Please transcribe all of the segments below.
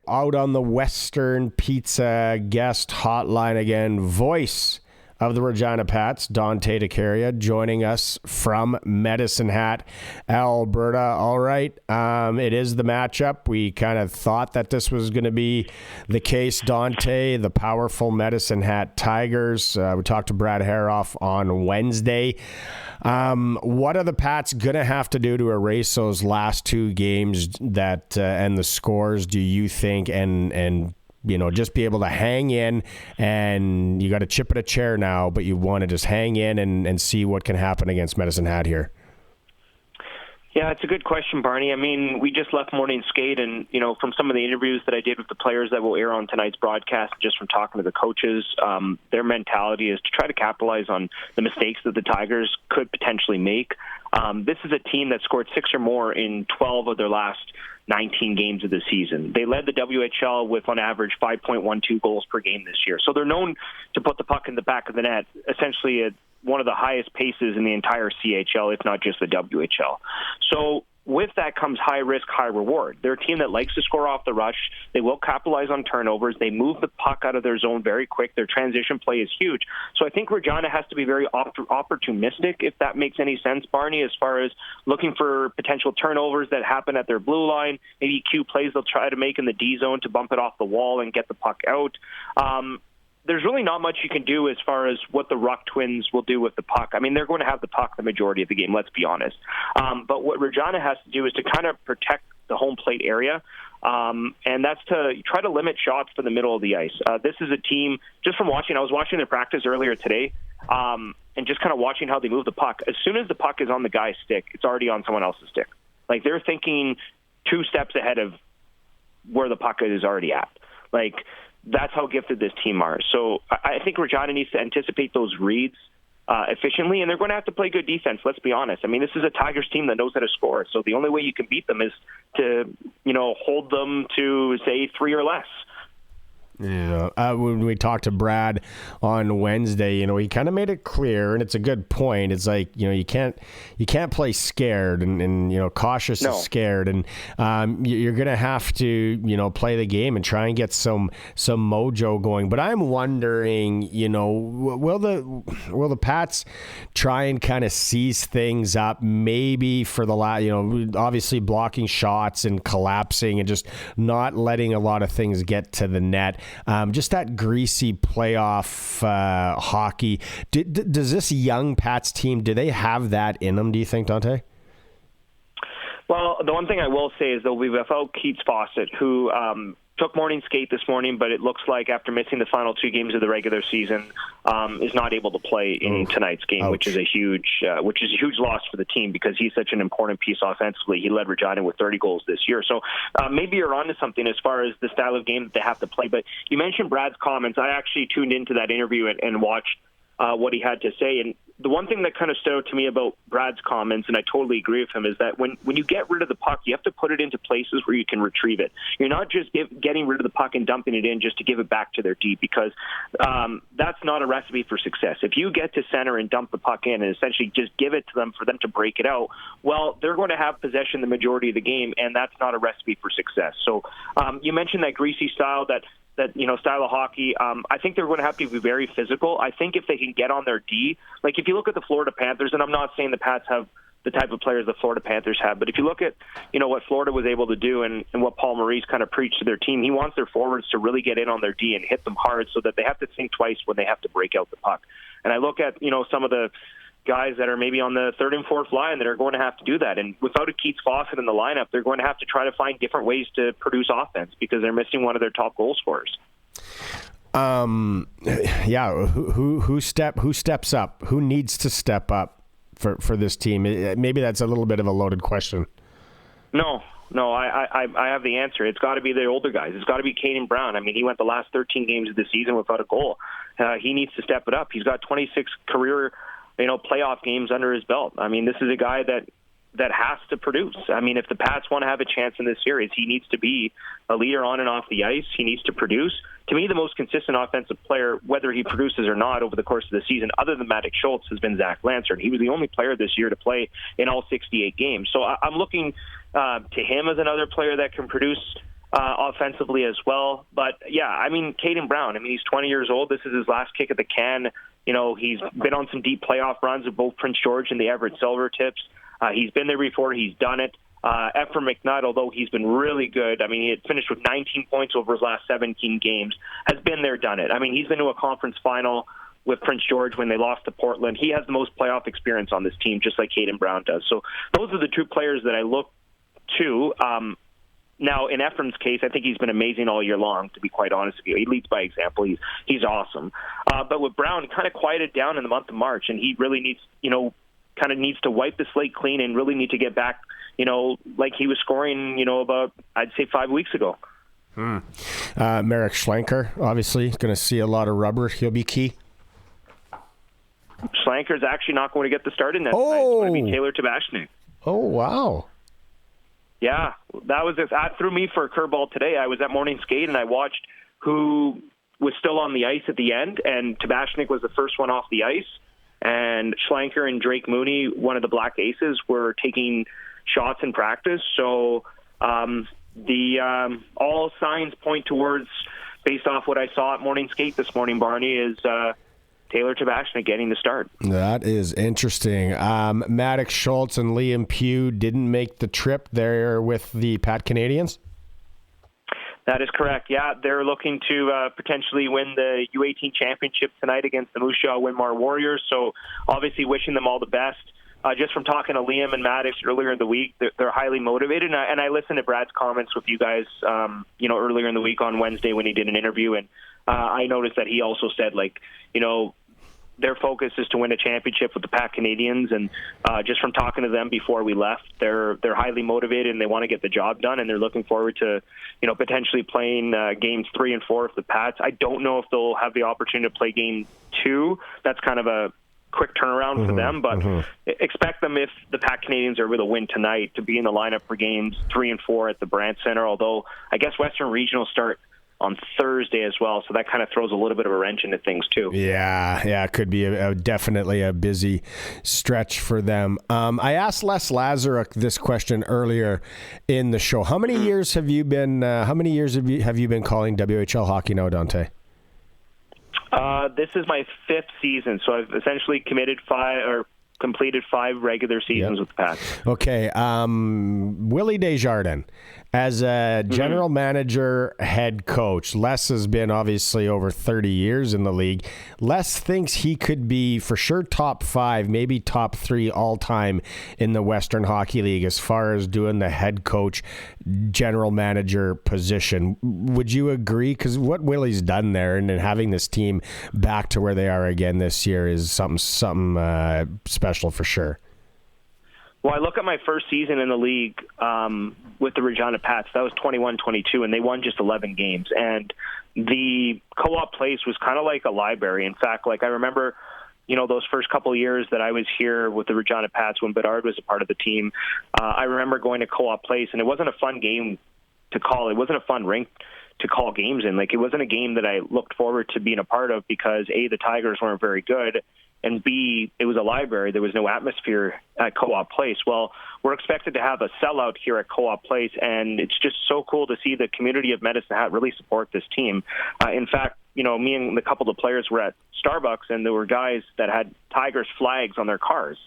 out on the Western Pizza guest hotline again. Voice of the Regina Pats, Dante De Caria, joining us from Medicine Hat, Alberta. All right, it is the matchup. We kind of thought that this was going to be the case. Dante, the powerful Medicine Hat Tigers. We talked to Brad Haroff on Wednesday. What are the Pats going to have to do to erase those last two games that and the scores, do you think, and just be able to hang in? And you got to chip at a chair now, but you want to just hang in and see what can happen against Medicine Hat here. Yeah, it's a good question, Barney. I mean, we just left morning skate, and, from some of the interviews that I did with the players that will air on tonight's broadcast, just from talking to the coaches, their mentality is to try to capitalize on the mistakes that the Tigers could potentially make. This is a team that scored 6 or more in 12 of their last 19 games of the season. They led the WHL with, on average, 5.12 goals per game this year. So they're known to put the puck in the back of the net, essentially at one of the highest paces in the entire CHL, if not just the WHL. So with that comes high risk, high reward. They're a team that likes to score off the rush. They will capitalize on turnovers. They move the puck out of their zone very quick. Their transition play is huge. So I think Regina has to be very opportunistic, if that makes any sense, Barney, as far as looking for potential turnovers that happen at their blue line, maybe cue plays they'll try to make in the D zone to bump it off the wall and get the puck out. There's really not much you can do as far as what the Ruck Twins will do with the puck. I mean, they're going to have the puck the majority of the game, let's be honest. But what Regina has to do is to kind of protect the home plate area, and that's to try to limit shots for the middle of the ice. This is a team, just from watching, I was watching their practice earlier today, and just kind of watching how they move the puck. As soon as the puck is on the guy's stick, it's already on someone else's stick. Like, they're thinking 2 steps ahead of where the puck is already at. That's how gifted this team are. So I think Regina needs to anticipate those reads efficiently, and they're going to have to play good defense, let's be honest. I mean, this is a Tigers team that knows how to score, so the only way you can beat them is to, hold them to, say, 3 or less. Yeah, when we talked to Brad on Wednesday, he kind of made it clear, and it's a good point. It's like, you can't play scared and cautious is scared, and you're gonna have to play the game and try and get some mojo going. But I'm wondering, will the Pats try and kind of seize things up, maybe for the obviously blocking shots and collapsing and just not letting a lot of things get to the net. Just that greasy playoff hockey. Does this young Pats team, do they have that in them, do you think, Dante? Well, the one thing I will say is they'll be without Keats Fawcett, who took morning skate this morning, but it looks like after missing the final 2 games of the regular season, is not able to play in tonight's game, which is a huge loss for the team because he's such an important piece offensively. He led Regina with 30 goals this year. So maybe you're onto something as far as the style of game that they have to play. But you mentioned Brad's comments. I actually tuned into that interview and watched what he had to say. And the one thing that kind of stood out to me about Brad's comments, and I totally agree with him, is that when you get rid of the puck, you have to put it into places where you can retrieve it. You're not just getting rid of the puck and dumping it in just to give it back to their D, because that's not a recipe for success. If you get to center and dump the puck in and essentially just give it to them for them to break it out, well, they're going to have possession the majority of the game, and that's not a recipe for success. So you mentioned that greasy style, that style of hockey. I think they're going to have to be very physical. I think if they can get on their D, like if you look at the Florida Panthers, and I'm not saying the Pats have the type of players the Florida Panthers have, but if you look at, what Florida was able to do and what Paul Maurice kind of preached to their team, he wants their forwards to really get in on their D and hit them hard so that they have to think twice when they have to break out the puck. And I look at, some of the guys that are maybe on the 3rd and 4th line that are going to have to do that. And without a Keats Fawcett in the lineup, they're going to have to try to find different ways to produce offense because they're missing one of their top goal scorers. Who steps up? Who needs to step up for this team? Maybe that's a little bit of a loaded question. No, I have the answer. It's got to be the older guys. It's got to be Caden Brown. I mean, he went the last 13 games of the season without a goal. He needs to step it up. He's got 26 career playoff games under his belt. I mean, this is a guy that has to produce. I mean, if the Pats want to have a chance in this series, he needs to be a leader on and off the ice. He needs to produce. To me, the most consistent offensive player, whether he produces or not over the course of the season, other than Matic Schultz, has been Zach Lansard. He was the only player this year to play in all 68 games. So I'm looking to him as another player that can produce offensively as well. But, yeah, I mean, Caden Brown, I mean, he's 20 years old. This is his last kick at the can. You know, he's been on some deep playoff runs with both Prince George and the Everett Silvertips. He's been there before. He's done it. Ephraim McNutt, although he's been really good, I mean, he had finished with 19 points over his last 17 games, has been there, done it. I mean, he's been to a conference final with Prince George when they lost to Portland. He has the most playoff experience on this team, just like Caden Brown does. So those are the two players that I look to. Now, in Ephraim's case, I think he's been amazing all year long, to be quite honest with you. He leads by example. He's awesome. But with Brown, he kind of quieted down in the month of March, and he really needs, kind of needs to wipe the slate clean and really need to get back, like he was scoring, about, I'd say 5 weeks ago. Marek Schlenker, obviously, going to see a lot of rubber. He'll be key. Schlenker's actually not going to get the start in that tonight. It's going to be Taylor Tabashnik. Oh, wow. Yeah, that threw me for a curveball today. I was at morning skate, and I watched who was still on the ice at the end, and Tabashnik was the first one off the ice. And Schlenker and Drake Mooney, one of the Black Aces, were taking shots in practice. So the all signs point towards, based off what I saw at morning skate this morning, Barney, is Taylor Tabashnik getting the start. That is interesting. Maddox Schultz and Liam Pugh didn't make the trip there with the Pat Canadians? That is correct. Yeah, they're looking to potentially win the U18 championship tonight against the Moose Jaw Winmar Warriors. So obviously wishing them all the best. Just from talking to Liam and Maddox earlier in the week, they're highly motivated. And I listened to Brad's comments with you guys, earlier in the week on Wednesday when he did an interview. And I noticed that he also said, their focus is to win a championship with the Pat Canadians, and just from talking to them before we left, they're highly motivated and they want to get the job done, and they're looking forward to potentially playing games 3 and 4 of the Pats. I don't know if they'll have the opportunity to play game 2. That's kind of a quick turnaround for them, but expect them, if the Pat Canadians are able to win tonight, to be in the lineup for games 3 and 4 at the Brandt Center. Although I guess Western Regional start on Thursday as well, so that kind of throws a little bit of a wrench into things too. Yeah, it could be definitely a busy stretch for them. I asked Les Lazaruk this question earlier in the show. How many years have you been? Have you been calling WHL hockey now, Dante? This is my 5th season, so I've essentially completed 5 regular seasons with the Pats. Okay, Willie Desjardins. As a general manager, head coach, Les has been obviously over 30 years in the league. Les thinks he could be for sure top 5, maybe top 3 all time in the Western Hockey League as far as doing the head coach, general manager position. Would you agree? Because what Willie's done there and having this team back to where they are again this year is something special for sure. Well, I look at my first season in the league with the Regina Pats. That was 21-22, and they won just 11 games. And the co-op place was kind of like a library. In fact, I remember, those first couple of years that I was here with the Regina Pats when Bedard was a part of the team, I remember going to co-op place, and it wasn't a fun game to call. It wasn't a fun rink to call games in. It wasn't a game that I looked forward to being a part of because, A, the Tigers weren't very good, and B, it was a library. There was no atmosphere at Co-op Place. Well, we're expected to have a sellout here at Co-op Place, and it's just so cool to see the community of Medicine Hat really support this team. In fact, me and a couple of players were at Starbucks, and there were guys that had Tigers flags on their cars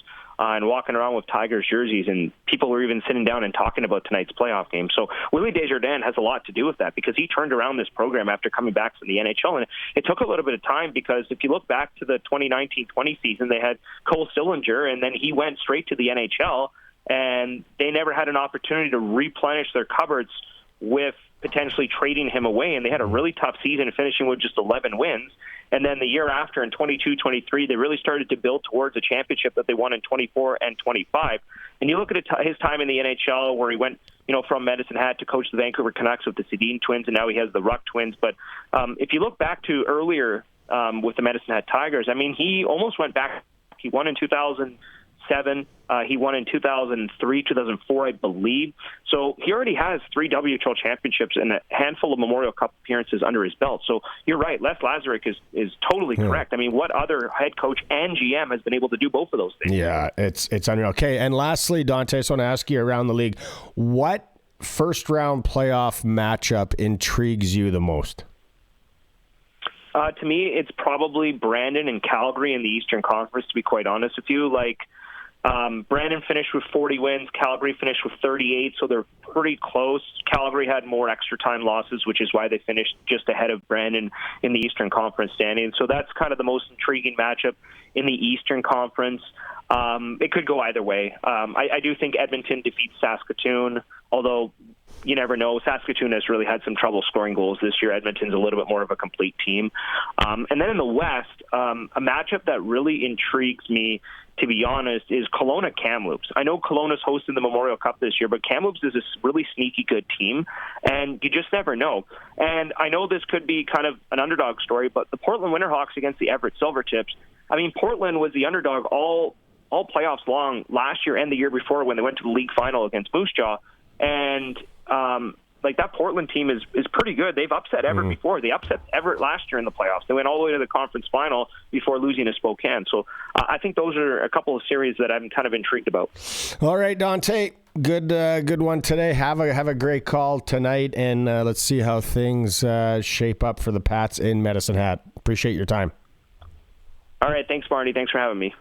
and walking around with Tigers jerseys, and people were even sitting down and talking about tonight's playoff game. So Willie Desjardins has a lot to do with that because he turned around this program after coming back from the NHL, and it took a little bit of time because if you look back to the 2019-20 season, they had Cole Sillinger, and then he went straight to the NHL, and they never had an opportunity to replenish their cupboards with potentially trading him away, and they had a really tough season, finishing with just 11 wins. And then the year after, in 22-23, they really started to build towards a championship that they won in 24 and 25. And you look at his time in the NHL, where he went, from Medicine Hat to coach the Vancouver Canucks with the Sedin Twins, and now he has the Ruck Twins. But if you look back to earlier with the Medicine Hat Tigers, I mean, he almost went back. He won in 2007. He won in 2003, 2004, I believe. So he already has 3 WHL championships and a handful of Memorial Cup appearances under his belt. So you're right. Les Lazaruk is totally correct. I mean, what other head coach and GM has been able to do both of those things? Yeah, it's unreal. Okay, and lastly, Dante, I just want to ask you around the league, what first-round playoff matchup intrigues you the most? To me, it's probably Brandon and Calgary in the Eastern Conference, to be quite honest with you. Brandon finished with 40 wins. Calgary finished with 38, so they're pretty close. Calgary had more extra time losses, which is why they finished just ahead of Brandon in the Eastern Conference standing. So that's kind of the most intriguing matchup in the Eastern Conference. It could go either way. I do think Edmonton defeats Saskatoon, although you never know. Saskatoon has really had some trouble scoring goals this year. Edmonton's a little bit more of a complete team. And then in the West, a matchup that really intrigues me, to be honest, is Kelowna Kamloops. I know Kelowna's hosting the Memorial Cup this year, but Kamloops is a really sneaky good team, and you just never know. And I know this could be kind of an underdog story, but the Portland Winterhawks against the Everett Silvertips, I mean, Portland was the underdog all playoffs long last year and the year before when they went to the league final against Moose Jaw. And that Portland team is pretty good. They've upset Everett before. They upset Everett last year in the playoffs. They went all the way to the conference final before losing to Spokane. So I think those are a couple of series that I'm kind of intrigued about. All right, Dante. Good one today. Have a great call tonight, and let's see how things shape up for the Pats in Medicine Hat. Appreciate your time. All right. Thanks, Barney. Thanks for having me.